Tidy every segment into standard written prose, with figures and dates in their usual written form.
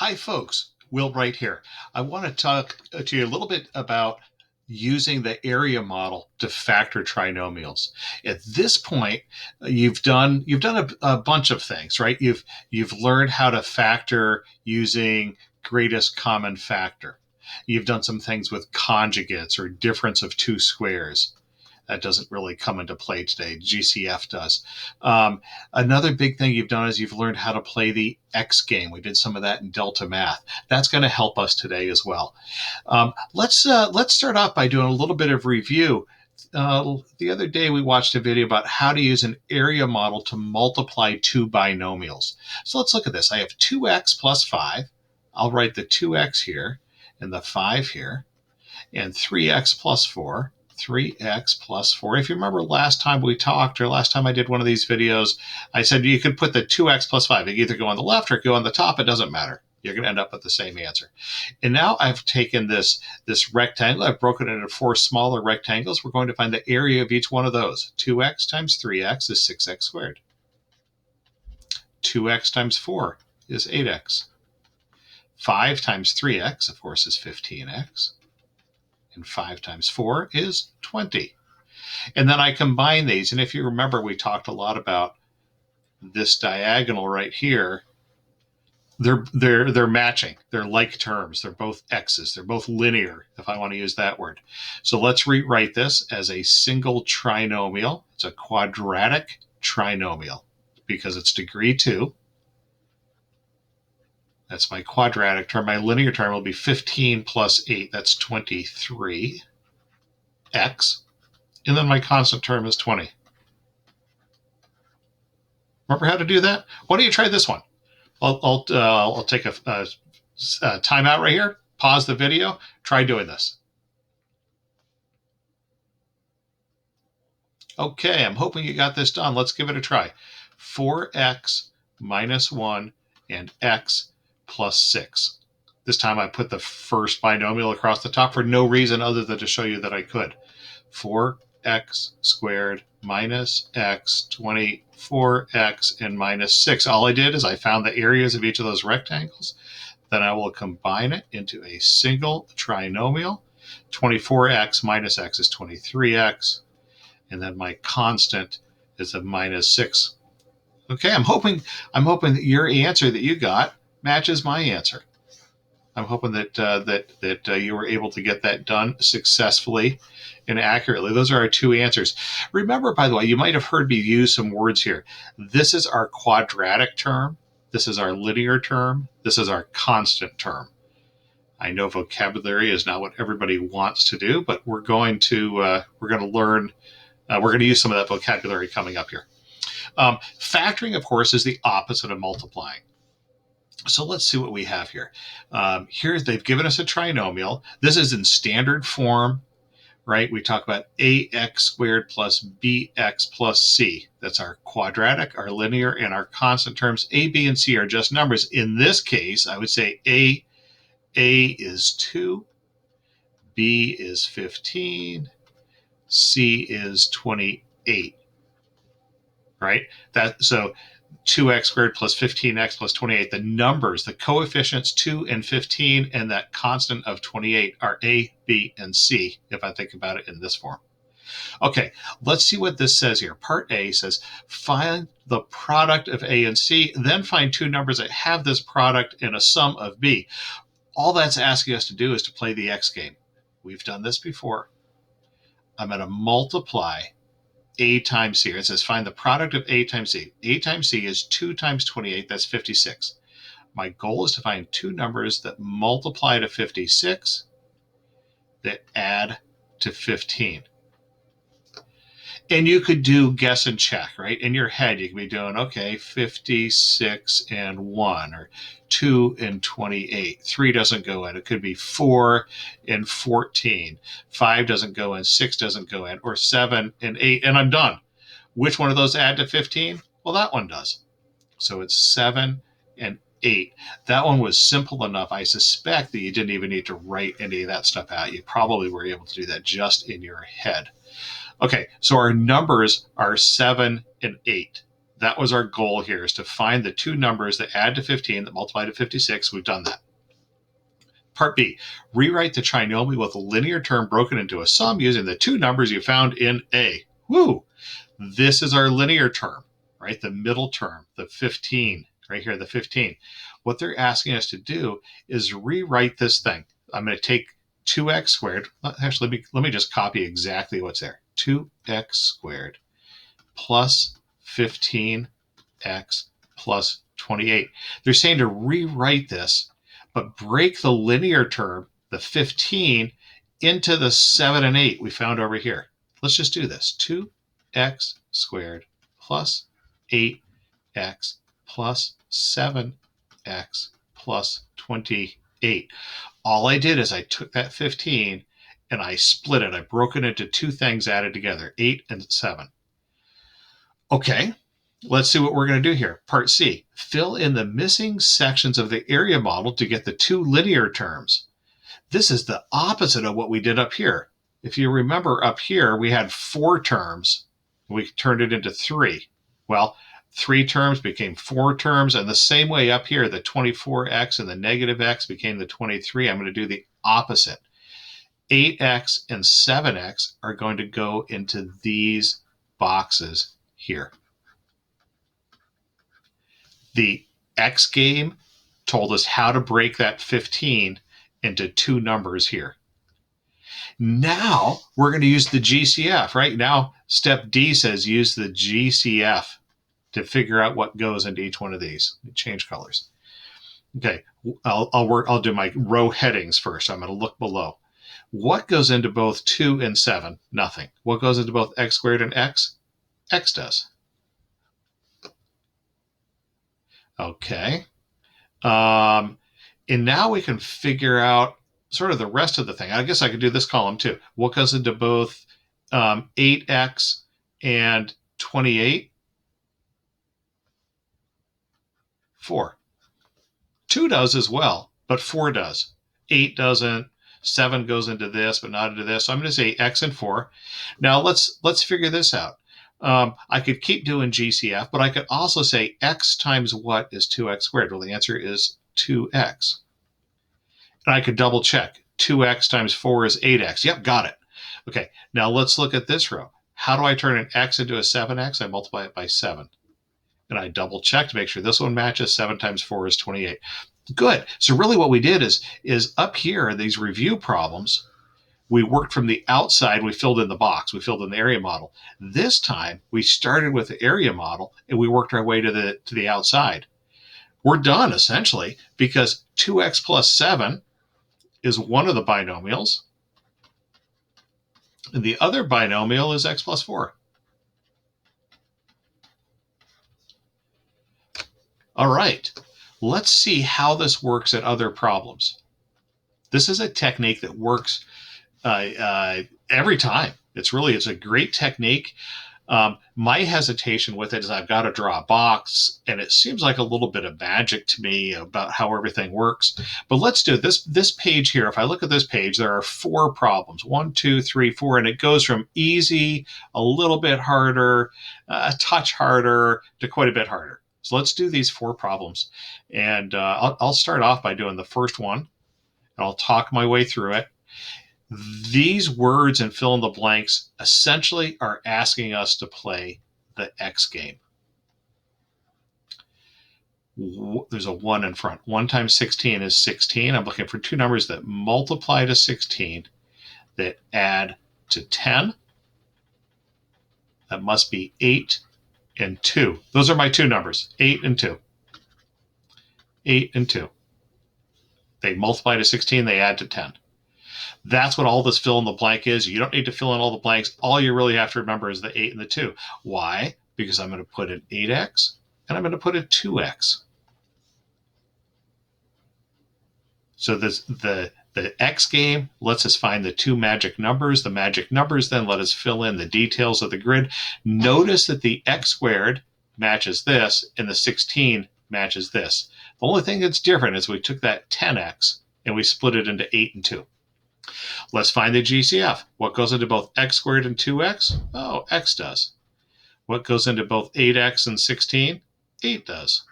Hi folks, Will Wright here. I want to talk to you a little bit about using the area model to factor trinomials. At this point, you've done a bunch of things, right? You've learned how to factor using greatest common factor. You've done some things with conjugates or difference of two squares. That doesn't really come into play today. GCF does. Another big thing you've done is you've learned how to play the X game. We did some of that in Delta Math. That's going to help us today as well. Let's start off by doing a little bit of review. The other day we watched a video about how to use an area model to multiply two binomials. So let's look at this. I have 2x plus 5. I'll write the 2x here and the 5 here, and 3x plus 4. 3x plus 4. If you remember last time we talked, or last time I did one of these videos, I said you could put the 2x plus 5. You can either go on the left or go on the top. It doesn't matter. You're going to end up with the same answer. And now I've taken this rectangle. I've broken it into 4 smaller rectangles. We're going to find the area of each one of those. 2x times 3x is 6x squared. 2x times 4 is 8x. 5 times 3x, of course, is 15x. And 5 times 4 is 20. And then I combine these. And if you remember, we talked a lot about this diagonal right here. They're matching. They're like terms. They're both x's. They're both linear, if I want to use that word. So let's rewrite this as a single trinomial. It's a quadratic trinomial because it's degree 2. That's my quadratic term. My linear term will be 15 plus 8. That's 23x. And then my constant term is 20. Remember how to do that? Why don't you try this one? I'll take a timeout right here. Pause the video. Try doing this. Okay, I'm hoping you got this done. Let's give it a try. 4x minus 1 and x plus 6. This time I put the first binomial across the top for no reason other than to show you that I could. 4x squared minus x, 24x, and minus 6. All I did is I found the areas of each of those rectangles. Then I will combine it into a single trinomial. 24x minus x is 23x. And then my constant is a minus 6. Okay, I'm hoping that your answer that you got matches my answer. I'm hoping that you were able to get that done successfully and accurately. Those are our two answers. Remember, by the way, you might have heard me use some words here. This is our quadratic term. This is our linear term. This is our constant term. I know vocabulary is not what everybody wants to do, but we're going to learn. We're going to use some of that vocabulary coming up here. Factoring, of course, is the opposite of multiplying. So let's see what we have here. Here they've given us a trinomial. This is in standard form, right? We talk about ax squared plus bx plus c. That's our quadratic, our linear, and our constant terms. A, b, and c are just numbers. In this case, I would say a is 2, b is 15, c is 28, right? So 2x squared plus 15x plus 28, the numbers, the coefficients 2 and 15, and that constant of 28 are a, b, and c, if I think about it in this form. Okay, let's see what this says here. Part A says, find the product of a and c, then find two numbers that have this product and a sum of b. All that's asking us to do is to play the X game. We've done this before. I'm going to multiply a times c. It says find the product of a times c. A times c is 2 times 28. That's 56. My goal is to find two numbers that multiply to 56 that add to 15. And you could do guess and check, right? In your head, you can be doing, okay, 56 and 1, or 2 and 28. 3 doesn't go in. It could be 4 and 14. 5 doesn't go in. 6 doesn't go in. Or 7 and 8, and I'm done. Which one of those add to 15? Well, that one does. So it's 7 and 8. That one was simple enough. I suspect that you didn't even need to write any of that stuff out. You probably were able to do that just in your head. Okay, so our numbers are 7 and 8. That was our goal here, is to find the two numbers that add to 15 that multiply to 56. We've done that. Part B, rewrite the trinomial with a linear term broken into a sum using the two numbers you found in A. Woo! This is our linear term, right? The middle term, the 15, right here, the 15. What they're asking us to do is rewrite this thing. I'm going to take 2x squared. Actually, let me just copy exactly what's there. 2x squared plus 15x plus 28. They're saying to rewrite this, but break the linear term, the 15, into the 7 and 8 we found over here. Let's just do this. 2x squared plus 8x plus 7x plus 28. All I did is I took that 15 and I split it. I broke it into two things added together, 8 and 7. Okay, let's see what we're going to do here. Part C, fill in the missing sections of the area model to get the two linear terms. This is the opposite of what we did up here. If you remember up here, we had 4 terms. We turned it into 3. Well, 3 terms became 4 terms, and the same way up here, the 24x and the negative x became the 23. I'm going to do the opposite. 8x and 7x are going to go into these boxes here. The X game told us how to break that 15 into two numbers here. Now we're going to use the GCF, right? Now step D says use the GCF to figure out what goes into each one of these. Change colors. Okay, I'll do my row headings first. I'm going to look below. What goes into both 2 and 7? Nothing. What goes into both x squared and x? X does. Okay. And now we can figure out sort of the rest of the thing. I guess I could do this column too. What goes into both 8x and 28? 4. 2 does as well, but 4 does. 8 doesn't. 7 goes into this, but not into this. So I'm going to say x and 4. Now let's figure this out. I could keep doing GCF, but I could also say x times what is 2x squared? Well, the answer is 2x. And I could double check. 2x times 4 is 8x. Yep, got it. Okay, now let's look at this row. How do I turn an x into a 7x? I multiply it by 7. And I double check to make sure this one matches. 7 times 4 is 28. Good. So really what we did is up here, these review problems, we worked from the outside. We filled in the box. We filled in the area model. This time, we started with the area model, and we worked our way to the outside. We're done, essentially, because 2x plus 7 is one of the binomials, and the other binomial is x plus 4. All right, let's see how this works at other problems. This is a technique that works every time. It's a great technique. My hesitation with it is I've got to draw a box, and it seems like a little bit of magic to me about how everything works. But let's do this. This page here, if I look at this page, there are 4 problems. 1, 2, 3, 4, and it goes from easy, a little bit harder, a touch harder, to quite a bit harder. So let's do these 4 problems. And I'll start off by doing the first one, and I'll talk my way through it. These words and fill in the blanks essentially are asking us to play the X game. There's a 1 in front. 1 times 16 is 16. I'm looking for two numbers that multiply to 16 that add to 10. That must be 8 and 2. Those are my two numbers, 8 and 2. 8 and 2. They multiply to 16, they add to 10. That's what all this fill in the blank is. You don't need to fill in all the blanks. All you really have to remember is the 8 and the 2. Why? Because I'm going to put an 8x and I'm going to put a 2x. So the X game lets us find the two magic numbers. The magic numbers then let us fill in the details of the grid. Notice that the x squared matches this and the 16 matches this. The only thing that's different is we took that 10x and we split it into 8 and 2. Let's find the GCF. What goes into both x squared and 2x? Oh, x does. What goes into both 8x and 16? 8 does.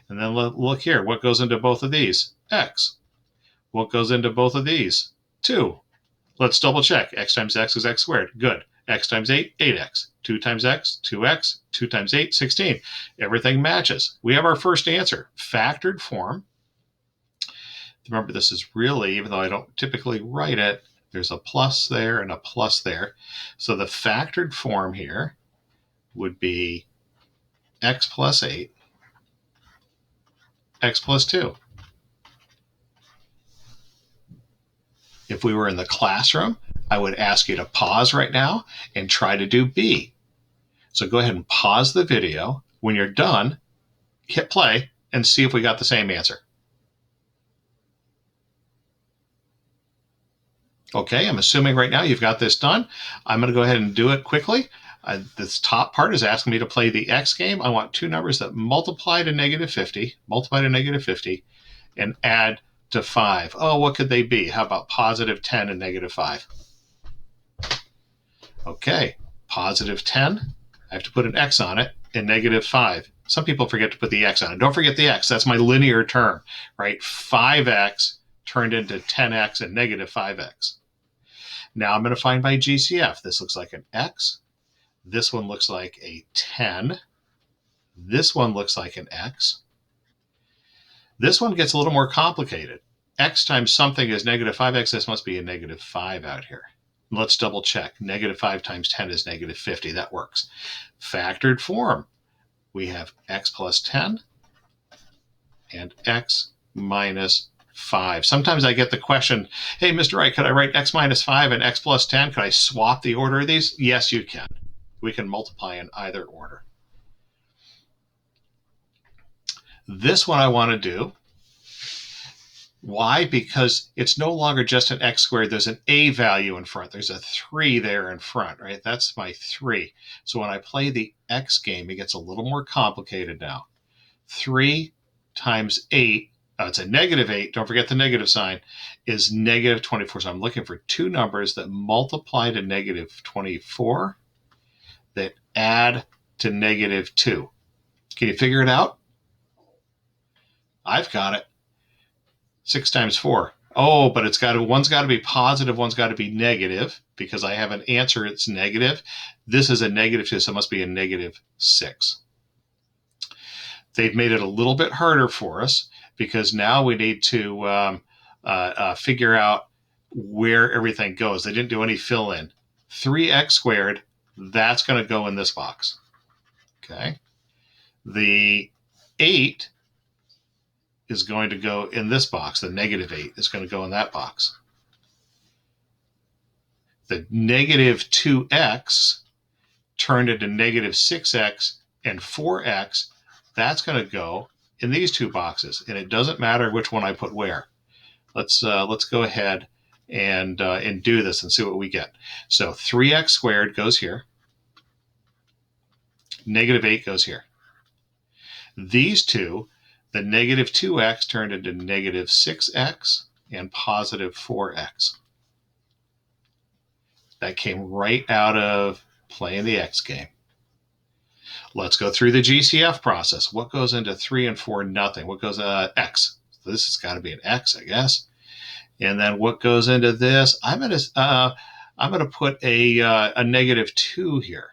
And then look here. What goes into both of these? X. What goes into both of these? 2. Let's double check. X times x is x squared. Good. X times 8, 8x. 2 times x, 2x. 2 times 8, 16. Everything matches. We have our first answer. Factored form. Remember, this is really, even though I don't typically write it, there's a plus there and a plus there. So the factored form here would be x plus 8, x plus 2. If we were in the classroom, I would ask you to pause right now and try to do B. So go ahead and pause the video. When you're done, hit play and see if we got the same answer. Okay, I'm assuming right now you've got this done. I'm going to go ahead and do it quickly. This top part is asking me to play the X game. I want two numbers that multiply to negative 50, and add to 5. Oh, what could they be? How about positive 10 and negative 5? Okay, positive 10, I have to put an X on it, and negative 5. Some people forget to put the X on it. Don't forget the X. That's my linear term, right? 5X turned into 10X and negative 5X. Now I'm going to find my GCF. This looks like an X. This one looks like a 10. This one looks like an X. This one gets a little more complicated. X times something is negative 5X. This must be a negative 5 out here. Let's double check. Negative 5 times 10 is negative 50. That works. Factored form. We have X plus 10 and X minus 5. Sometimes I get the question, hey, Mr. Wright, could I write X minus 5 and X plus 10? Could I swap the order of these? Yes, you can. We can multiply in either order. This one I want to do. Why? Because it's no longer just an x squared. There's an a value in front. There's a 3 there in front, right? That's my 3. So when I play the x game, it gets a little more complicated now. 3 times 8, it's a negative 8, don't forget the negative sign, is negative 24. So I'm looking for two numbers that multiply to negative 24 that add to negative 2. Can you figure it out? I've got it. 6 times 4. Oh, but one's got to be positive, one's got to be negative, because I have an answer, it's negative. This is a negative 2, so it must be a negative 6. They've made it a little bit harder for us, because now we need to figure out where everything goes. They didn't do any fill in. 3x squared, that's going to go in this box. Okay. The 8 is going to go in this box. The negative 8 is going to go in that box. The negative 2x turned into negative 6x and 4x, that's going to go in these two boxes. And it doesn't matter which one I put where. Let's go ahead and do this and see what we get. So 3x squared goes here. Negative 8 goes here. These two, the negative 2x turned into negative 6x and positive 4x. That came right out of playing the x game. Let's go through the GCF process. What goes into 3 and 4? Nothing. What goes x? So this has got to be an x, I guess. And then what goes into this? I'm gonna put a negative 2 here.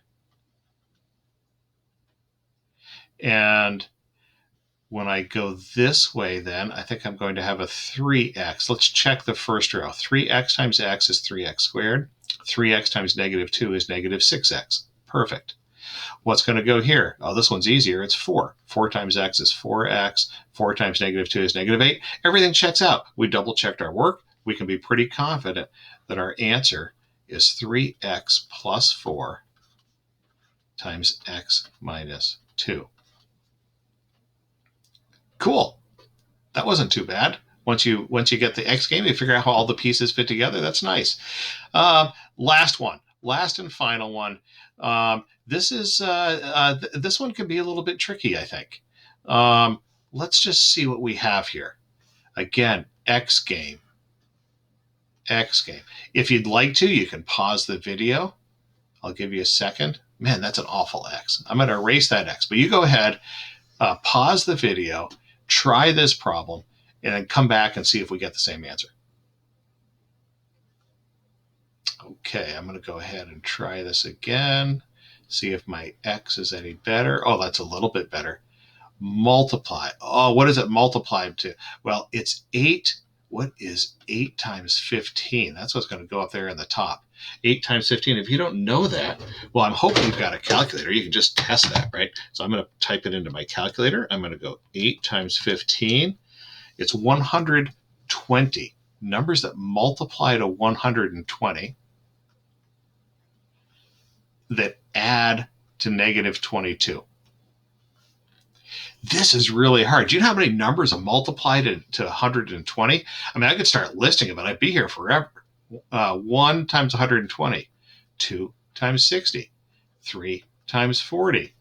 And when I go this way, then I think I'm going to have a 3x. Let's check the first row. 3x times x is 3x squared. 3x times negative 2 is negative 6x. Perfect. What's going to go here? Oh, this one's easier. It's 4. 4 times x is 4x. 4 times negative 2 is negative 8. Everything checks out. We double checked our work. We can be pretty confident that our answer is 3x plus 4 times x minus 2. Cool. That wasn't too bad. Once you get the X game, you figure out how all the pieces fit together. That's nice. Last and final one. This one can be a little bit tricky, I think. Let's just see what we have here. Again, X game. If you'd like to, you can pause the video. I'll give you a second Man, that's an awful x. I'm going to erase that x. But you go ahead, pause the video, try this problem, and then come back and see if we get the same answer. Okay, I'm going to go ahead and try this again, see if my x is any better. Oh, that's a little bit better. Multiply. Oh, what is it multiplied to? Well, it's 8. What is 8 times 15? That's what's going to go up there in the top. 8 times 15. If you don't know that, well, I'm hoping you've got a calculator. You can just test that, right? So I'm going to type it into my calculator. I'm going to go 8 times 15. It's 120. Numbers that multiply to 120 that add to negative 22. This is really hard. Do you know how many numbers are multiplied to 120? I mean, I could start listing them, but I'd be here forever. 1 times 120, 2 times 60, 3 times 40,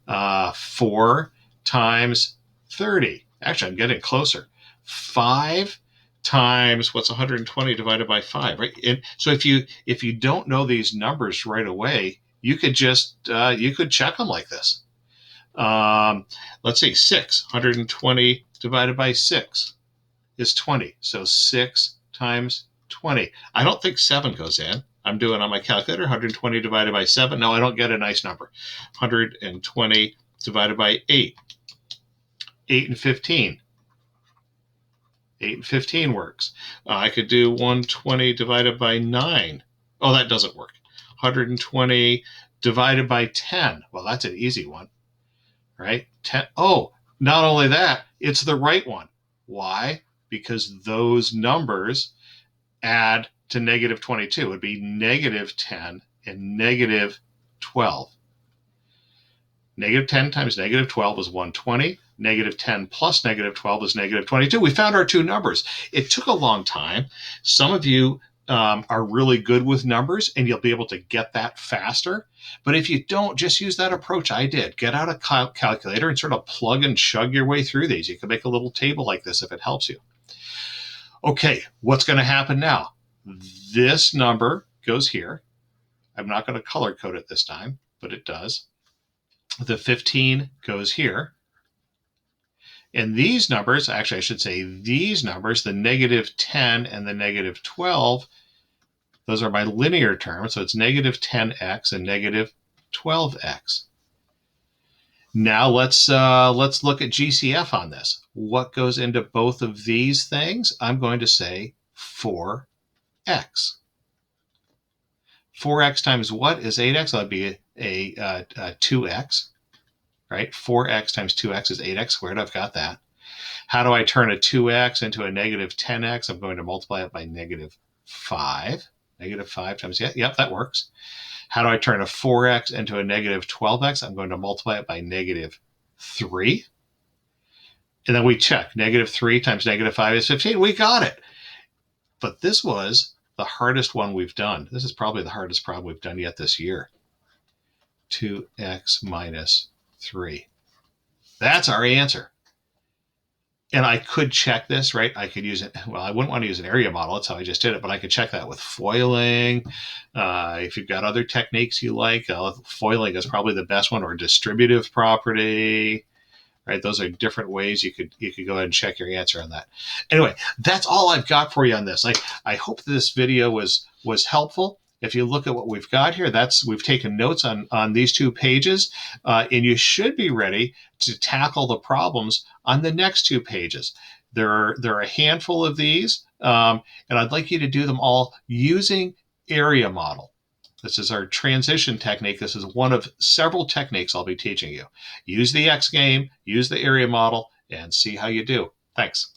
4 times 30. Actually, I'm getting closer. 5 times what's 120 divided by 5, right? And so if you don't know these numbers right away, you could just you could check them like this. Let's see, 6. 120 divided by 6 is 20. So 6 times 20. I don't think 7 goes in. I'm doing on my calculator 120 divided by 7. No, I don't get a nice number. 120 divided by 8. 8 and 15. 8 and 15 works. I could do 120 divided by 9. Oh, that doesn't work. 120 divided by 10. Well, that's an easy one, right? 10. Oh, not only that, it's the right one. Why? Because those numbers add to negative 22. It would be negative 10 and negative 12. Negative 10 times negative 12 is 120. Negative 10 plus negative 12 is negative 22. We found our two numbers. It took a long time. Some of you are really good with numbers and you'll be able to get that faster. But if you don't, just use that approach I did. Get out a calculator and sort of plug and chug your way through these. You can make a little table like this if it helps you. Okay, what's going to happen now? This number goes here. I'm not going to color code it this time, but it does. The 15 goes here. And these numbers, actually I should say these numbers, the negative 10 and the negative 12, those are my linear terms. So it's negative 10x and negative 12x. Now let's look at GCF on this. What goes into both of these things? I'm going to say 4x. 4x times what is 8x? That'd be a 2x, right? 4x times 2x is 8x squared. I've got that. How do I turn a 2x into a negative 10x? I'm going to multiply it by negative 5. Negative 5 times, yep, that works. How do I turn a 4x into a negative 12x? I'm going to multiply it by negative 3. And then we check. Negative 3 times negative 5 is 15. We got it. But this was the hardest one we've done. This is probably the hardest problem we've done yet this year. 2x minus 3. That's our answer. And I could check this, right? I could use it. Well, I wouldn't want to use an area model. That's how I just did it. But I could check that with foiling. If you've got other techniques you like, foiling is probably the best one, or distributive property, right? Those are different ways you could go ahead and check your answer on that. Anyway, that's all I've got for you on this. I hope this video was helpful. If you look at what we've got here, we've taken notes on these 2 pages, and you should be ready to tackle the problems on the next 2 pages. There are a handful of these, and I'd like you to do them all using area model. This is our transition technique. This is one of several techniques I'll be teaching you. Use the X game, use the area model, and see how you do. Thanks.